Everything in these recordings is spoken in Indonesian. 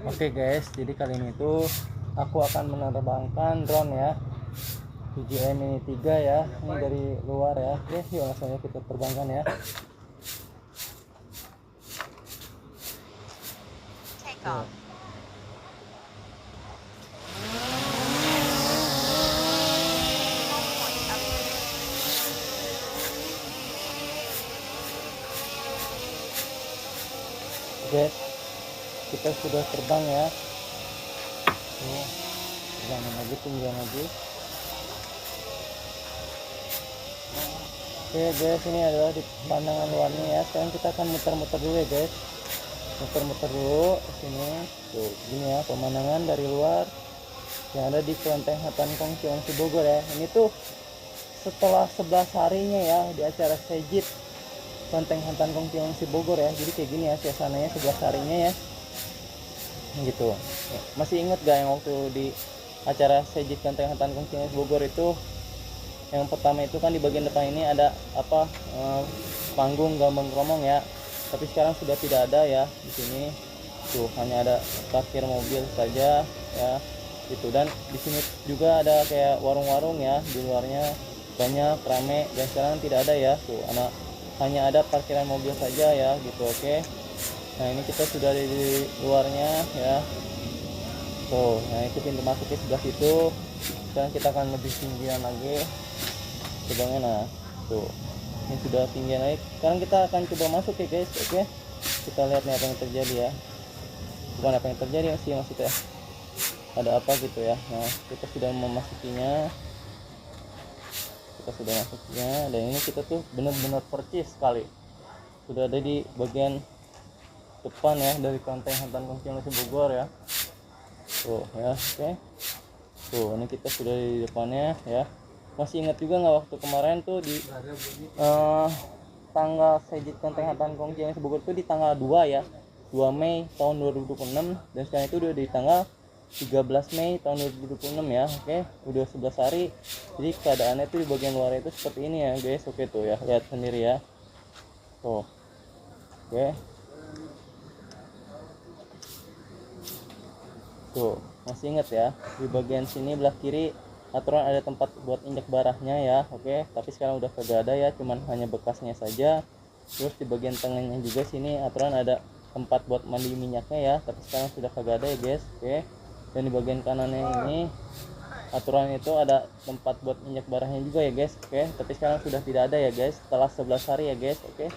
Oke guys, jadi kali ini tuh aku akan menerbangkan drone ya, DJI Mini 3 ya, ini dari luar ya. Oke, yuk langsung aja kita terbangkan ya. Oke. Oke, kita sudah terbang ya. Terbangin lagi, tinggian lagi. Oke guys, ini adalah di pandangan luarnya ya. Sekarang kita akan muter-muter dulu ya guys. Muter-muter dulu ke sini. Tuh, gini ya pemandangan dari luar yang ada di Kelenteng Hatankong Ciangsy Bogor ya. Ini tuh setelah 11 harinya ya di acara Sejit Kelenteng Hatankong Ciangsy Bogor ya. Jadi kayak gini ya suasananya 11 harinya ya. Gitu. Masih inget gak yang waktu di acara Sejit Kelenteng Hatankong Ciangsy Bogor itu, yang pertama itu kan di bagian depan ini ada apa, panggung gambang kromong ya, tapi sekarang sudah tidak ada ya di sini. Tuh hanya ada parkir mobil saja ya gitu, dan di sini juga ada kayak warung-warung ya, di luarnya banyak rame, dan sekarang tidak ada ya. Tuh hanya ada parkiran mobil saja ya gitu. Oke, nah ini kita sudah di luarnya ya. Tuh, nah itu pintu masuknya sebelah situ. Sekarang kita akan lebih tinggian lagi terbangnya. Nah tuh ini sudah tinggian naik. Sekarang kita akan coba masuk ya guys. Oke, kita lihat nih apa yang terjadi ya, bukan apa yang terjadi sih maksudnya, ada apa gitu ya. Nah kita sudah memasukinya, dan ini kita tuh benar-benar percis sekali sudah ada di bagian depan ya dari Kelenteng Hatankong Ciangsy Bogor ya. Tuh ya. Oke, tuh ini kita sudah di depannya ya. Masih ingat juga nggak waktu kemarin tuh di tanggal Sejit Kelenteng Hatankong Ciangsy Bogor tuh di tanggal 2 ya, 2 Mei tahun 2026, dan sekarang itu udah di tanggal 13 Mei tahun 2026 ya. Oke, udah 11 hari. Jadi keadaannya tuh di bagian luar itu seperti ini ya guys. Oke tuh ya, lihat sendiri ya. Tuh. Oke. Tuh, masih ingat ya, di bagian sini belah kiri aturan ada tempat buat injak barahnya ya. Oke, tapi sekarang udah kagak ada ya, cuman hanya bekasnya saja. Terus di bagian tengahnya juga sini aturan ada tempat buat mandi minyaknya ya, tapi sekarang sudah kagak ada ya guys. Oke, dan di bagian kanannya ini aturan itu ada tempat buat minyak barahnya juga ya guys. Oke, tapi sekarang sudah tidak ada ya guys setelah 11 hari ya guys. Oke,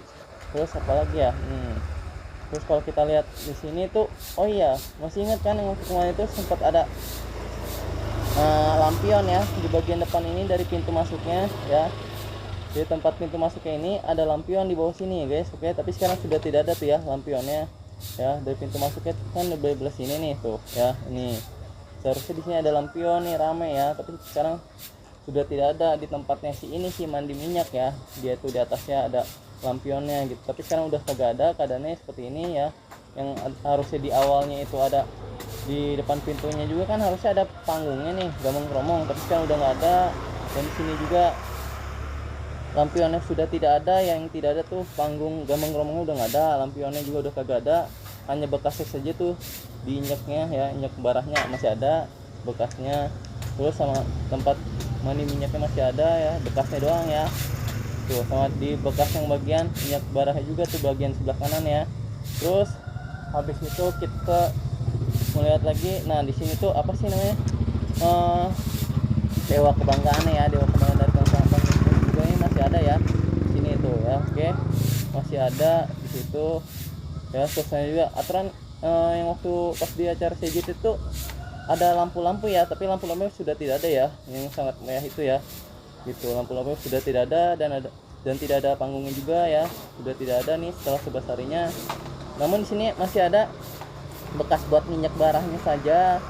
terus apa lagi ya, terus kalau kita lihat di sini tuh, oh iya masih ingat kan yang waktu kemarin itu sempat ada lampion ya di bagian depan ini dari pintu masuknya ya. Di tempat pintu masuknya ini ada lampion di bawah sini ya guys. Oke, tapi sekarang sudah tidak ada tuh ya lampionnya ya. Dari pintu masuknya kan di belah sini nih tuh ya, ini seharusnya di sini ada lampion nih, rame ya, tapi sekarang sudah tidak ada. Di tempatnya si ini sih mandi minyak ya, dia tuh di atasnya ada lampionnya gitu, tapi sekarang udah kagak ada. Keadaannya seperti ini ya. Yang harusnya di awalnya itu ada di depan pintunya juga kan harusnya ada panggungnya nih, gambang kromong, tapi sekarang udah nggak ada. Dan di sini juga lampionnya sudah tidak ada. Yang tidak ada tuh panggung gambang kromongnya udah nggak ada, lampionnya juga udah kagak ada, hanya bekasnya saja tuh diinyaknya ya, injak barahnya masih ada bekasnya. Terus sama tempat mandi minyaknya masih ada ya, bekasnya doang ya. Tuh sama di bekas yang bagian minyak barahnya juga tuh bagian sebelah kanan ya. Terus habis itu kita melihat lagi, nah di sini tuh apa sih namanya, dewa kebanggaan ya, dewa kebanggaan dari Kelenteng juga ini masih ada ya di sini tuh ya. Oke, masih ada di situ ya. Suasana juga aturan yang waktu pas di acara Sejit itu ada lampu-lampu ya, tapi lampu-lampu sudah tidak ada ya, yang sangat meriah itu ya gitu. Lampu-lampu sudah tidak ada, dan tidak ada panggungnya juga ya, sudah tidak ada nih setelah 11 harinya. Namun di sini masih ada bekas buat minyak barahnya saja,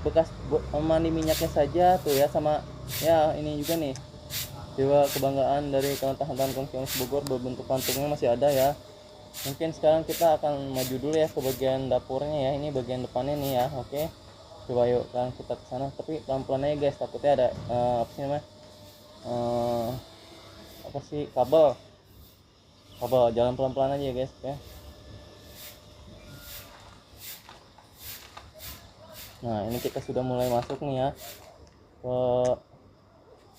bekas mandi minyaknya saja tuh ya. Sama ya ini juga nih dewa kebanggaan dari Kelenteng Hatankong Ciangsy Bogor, berbentuk kantungnya masih ada ya. Mungkin sekarang kita akan maju dulu ya ke bagian dapurnya ya, ini bagian depannya nih ya. Oke, coba yuk kan kita ke sana, tapi pelan-pelan aja guys, takutnya ada apa sih namanya, apa sih, kabel jalan pelan-pelan aja ya guys. Oke. Nah ini kita sudah mulai masuk nih ya ke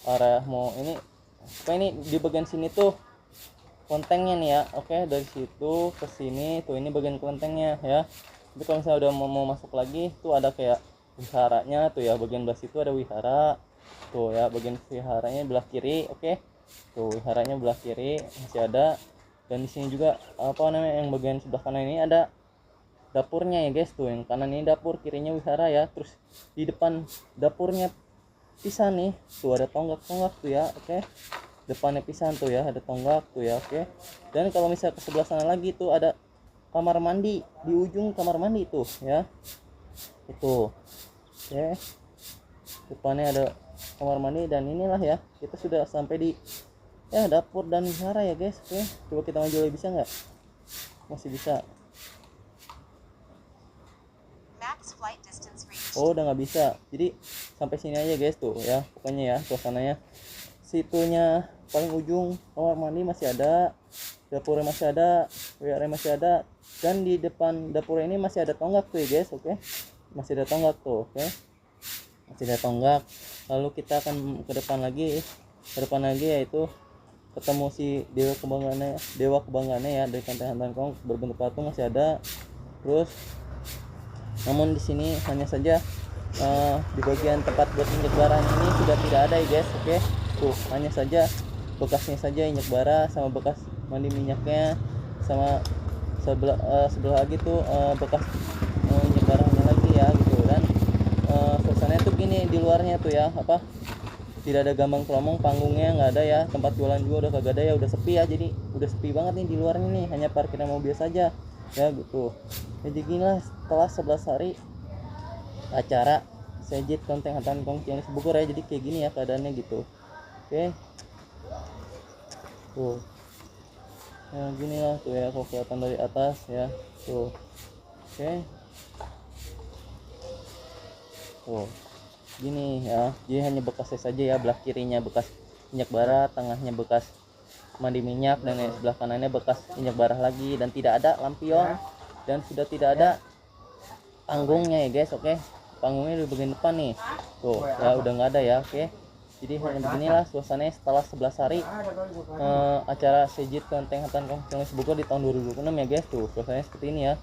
area mau ini. Oke, ini di bagian sini tuh kelentengnya nih ya. Oke, dari situ ke sini tuh ini bagian kelentengnya ya. Tapi kalau misalnya udah mau masuk lagi tuh ada kayak wiharanya tuh ya, bagian belah situ ada wihara tuh ya, bagian wiharanya belah kiri. Oke, tuh wiharanya belah kiri masih ada. Dan di sini juga apa namanya yang bagian sebelah kanan ini ada dapurnya ya guys. Tuh yang kanan ini dapur, kirinya wihara ya. Terus di depan dapurnya pisah nih tuh ada tonggak-tonggak tuh ya. Oke, depannya pisan tuh ya, ada tonggak tuh ya. Oke, dan kalau misalnya ke sebelah sana lagi tuh ada kamar mandi, di ujung kamar mandi tuh ya, itu. Oke, depannya ada kamar mandi. Dan inilah ya, kita sudah sampai di ya dapur dan wihara ya guys. Oke, coba kita maju lagi, bisa nggak? Masih bisa. Oh udah nggak bisa, jadi sampai sini aja guys tuh ya. Pokoknya ya suasananya situnya paling ujung kamar mandi masih ada, dapurnya masih ada, WR masih ada, dan di depan dapur ini masih ada tonggak tuh ya guys. Oke, masih ada tonggak tuh. Oke, masih ada tonggak. Lalu kita akan ke depan lagi yaitu ketemu si dewa kebanggaannya ya, dari Kelenteng Hantan Kong berbentuk patung masih ada. Terus namun di sini hanya saja di bagian tempat buat injek bara ini sudah tidak ada ya guys. Oke, tuh hanya saja bekasnya saja injek bara sama bekas mandi minyaknya, sama sebelah lagi tuh bekas injek baranya lagi ya gitu. Dan suasananya tuh gini di luarnya tuh ya, apa tidak ada gambang kromong, panggungnya nggak ada ya, tempat jualan juga udah kagak ada ya, udah sepi ya. Jadi udah sepi banget nih di luarnya nih, hanya parkirnya mobil saja ya gitu. Jadi ginilah setelah 11 hari acara Sejit Kelenteng Hantan Kong Ciamis Bogor ya, jadi kayak gini ya keadaannya gitu. Oke, tuh ya gini lah tuh ya kalau kelihatan dari atas ya tuh. Oke, tuh gini ya, jadi hanya bekasnya saja ya, belah kirinya bekas minyak bara, tengahnya bekas mandi minyak, dan yang sebelah kanannya bekas minyak bara lagi. Dan tidak ada lampion dan sudah tidak ada panggungnya ya guys. Oke, panggungnya di bagian depan nih tuh ya, udah nggak ada ya. Oke, jadi hanya beginilah suasananya setelah 11 hari acara Sejit Kelenteng Hantan Kong Ciamis Bogor di tahun 2026 ya guys. Tuh suasananya seperti ini ya,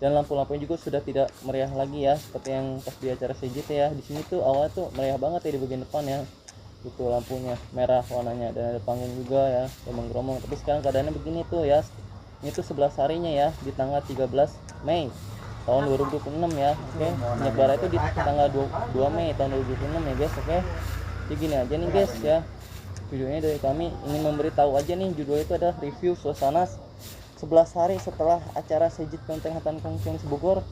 dan lampu-lampunya juga sudah tidak meriah lagi ya seperti yang pas di acara Sejit ya. Di sini tuh awalnya tuh meriah banget ya di bagian depan ya, itu lampunya merah warnanya, dan ada panggung juga ya, gomong-gomong. Tapi sekarang keadaannya begini tuh ya. Ini tuh 11 harinya ya, di tanggal 13 Mei tahun 2026 ya. Oke, minyak bara itu di tanggal 2 Mei tahun 2026 ya guys. Oke, jadi gini aja nih guys ya, videonya dari kami ingin memberitahu aja nih, judul itu adalah review suasana 11 hari setelah acara Sejit Kelenteng Hantan Kong Ciamis Bogor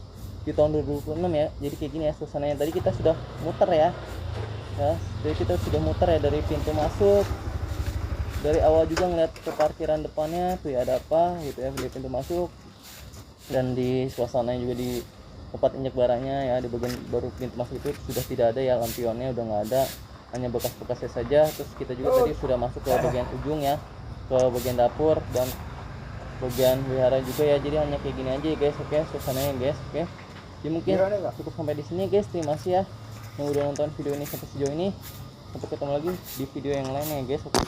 di tahun 2026 ya. Jadi kayak gini ya suasananya. Tadi kita sudah muter ya, jadi kita sudah muter ya dari pintu masuk, dari awal juga ngeliat ke parkiran depannya tuh ya ada apa gitu ya, dari pintu masuk. Dan di suasananya juga di tempat injek baranya ya, di bagian baru pintu masuk itu sudah tidak ada ya, lampionnya udah nggak ada, hanya bekas-bekasnya saja. Terus kita juga tadi sudah masuk ke bagian ujung ya, ke bagian dapur dan bagian wihara juga ya. Jadi hanya kayak gini aja ya guys. Oke, suasananya guys. Oke, jadi mungkin cukup sampai di sini guys. Terima kasih ya yang udah nonton video ini sampai sejauh ini. Sampai ketemu lagi di video yang lainnya ya guys. Oke.